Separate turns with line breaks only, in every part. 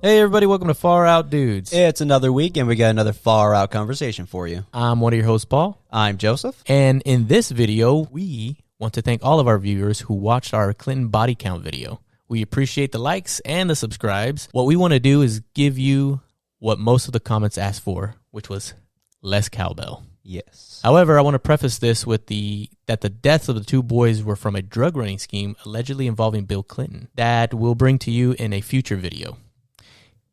Hey everybody, welcome to Far Out Dudes.
It's another week, and we got another far-out conversation for you.
I'm one of your hosts, Paul.
I'm Joseph.
And in this video, we want to thank all of our viewers who watched our Clinton body count video. We appreciate the likes and the subscribes. What we want to do is give you what most of the comments asked for, which was less cowbell.
Yes.
However, I want to preface this with that the deaths of the two boys were from a drug running scheme allegedly involving Bill Clinton that we'll bring to you in a future video.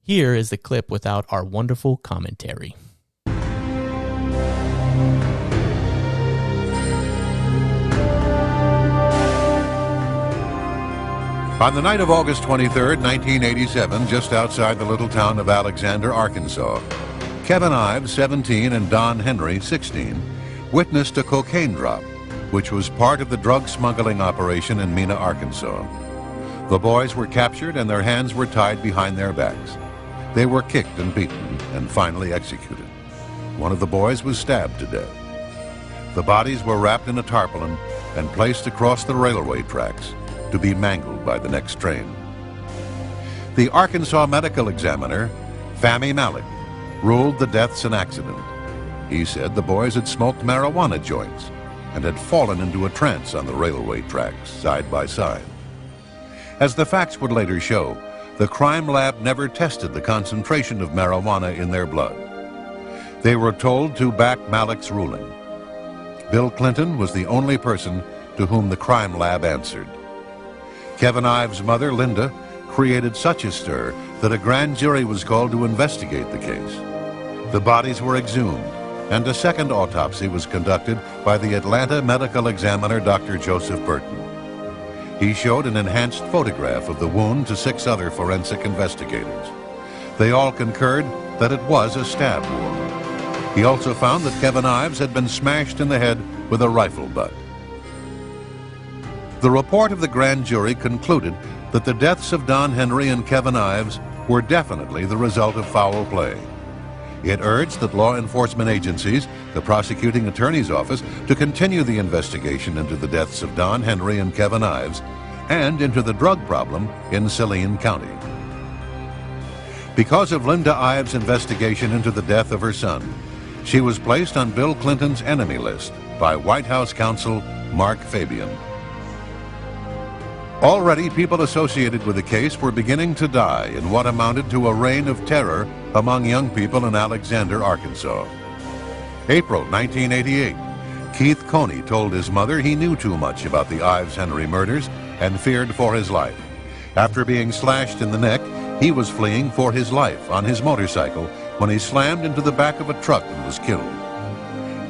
Here is the clip without our wonderful commentary.
On the night of August 23, 1987, just outside the little town of Alexander, Arkansas, Kevin Ives, 17, and Don Henry, 16, witnessed a cocaine drop, which was part of the drug smuggling operation in Mena, Arkansas. The boys were captured and their hands were tied behind their backs. They were kicked and beaten and finally executed. One of the boys was stabbed to death. The bodies were wrapped in a tarpaulin and placed across the railway tracks to be mangled by the next train. The Arkansas medical examiner, Fahmy Malik, ruled the deaths an accident. He said the boys had smoked marijuana joints and had fallen into a trance on the railway tracks side by side. As the facts would later show, the crime lab never tested the concentration of marijuana in their blood. They were told to back Malik's ruling. Bill Clinton was the only person to whom the crime lab answered. Kevin Ives' mother, Linda, created such a stir that a grand jury was called to investigate the case. The bodies were exhumed, and a second autopsy was conducted by the Atlanta medical examiner, Dr. Joseph Burton. He showed an enhanced photograph of the wound to 6 other forensic investigators. They all concurred that it was a stab wound. He also found that Kevin Ives had been smashed in the head with a rifle butt. The report of the grand jury concluded that the deaths of Don Henry and Kevin Ives were definitely the result of foul play. It urged that law enforcement agencies, the prosecuting attorney's office, to continue the investigation into the deaths of Don Henry and Kevin Ives and into the drug problem in Saline County. Because of Linda Ives' investigation into the death of her son, she was placed on Bill Clinton's enemy list by White House counsel Mark Fabian. Already, people associated with the case were beginning to die in what amounted to a reign of terror among young people in Alexander, Arkansas. April 1988, Keith Coney told his mother he knew too much about the Ives-Henry murders and feared for his life. After being slashed in the neck, he was fleeing for his life on his motorcycle when he slammed into the back of a truck and was killed.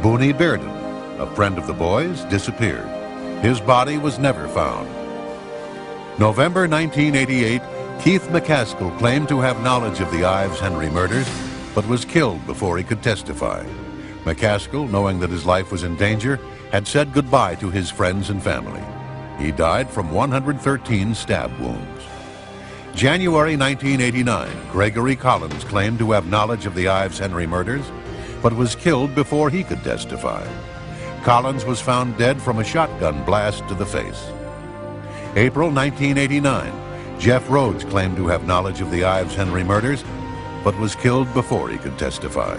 Booney Bearden, a friend of the boys, disappeared. His body was never found. November 1988, Keith McCaskill claimed to have knowledge of the Ives-Henry murders, but was killed before he could testify. McCaskill, knowing that his life was in danger, had said goodbye to his friends and family. He died from 113 stab wounds. January 1989, Gregory Collins claimed to have knowledge of the Ives-Henry murders, but was killed before he could testify. Collins was found dead from a shotgun blast to the face. April 1989, Jeff Rhodes claimed to have knowledge of the Ives-Henry murders, but was killed before he could testify.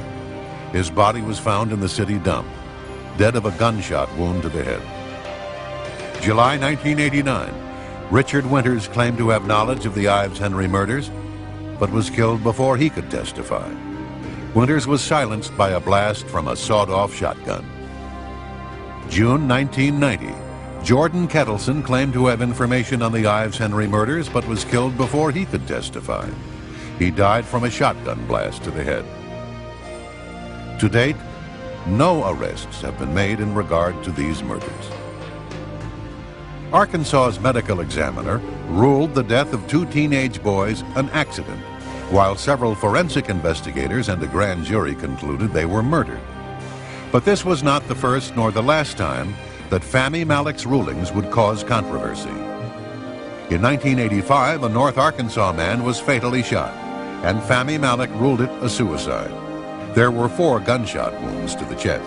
His body was found in the city dump, dead of a gunshot wound to the head. July 1989, Richard Winters claimed to have knowledge of the Ives-Henry murders, but was killed before he could testify. Winters was silenced by a blast from a sawed-off shotgun. June 1990, Jordan Kettleson claimed to have information on the Ives-Henry murders, but was killed before he could testify. He died from a shotgun blast to the head. To date, no arrests have been made in regard to these murders. Arkansas's medical examiner ruled the death of 2 teenage boys an accident, while several forensic investigators and a grand jury concluded they were murdered. But this was not the first nor the last time that Fahmy Malik's rulings would cause controversy. In 1985, a North Arkansas man was fatally shot, and Fahmy Malik ruled it a suicide. There were 4 gunshot wounds to the chest.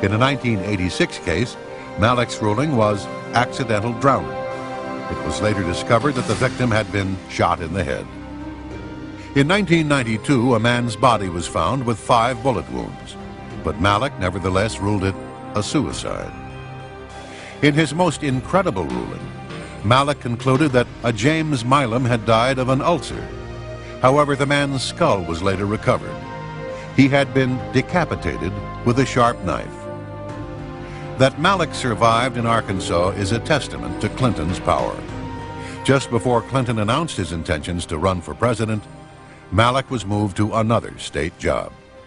In a 1986 case, Malik's ruling was accidental drowning. It was later discovered that the victim had been shot in the head. In 1992, a man's body was found with 5 bullet wounds, but Malek nevertheless ruled it a suicide. In his most incredible ruling, Malek concluded that a James Milam had died of an ulcer. However, the man's skull was later recovered. He had been decapitated with a sharp knife. That Malek survived in Arkansas is a testament to Clinton's power. Just before Clinton announced his intentions to run for president, Malek was moved to another state job.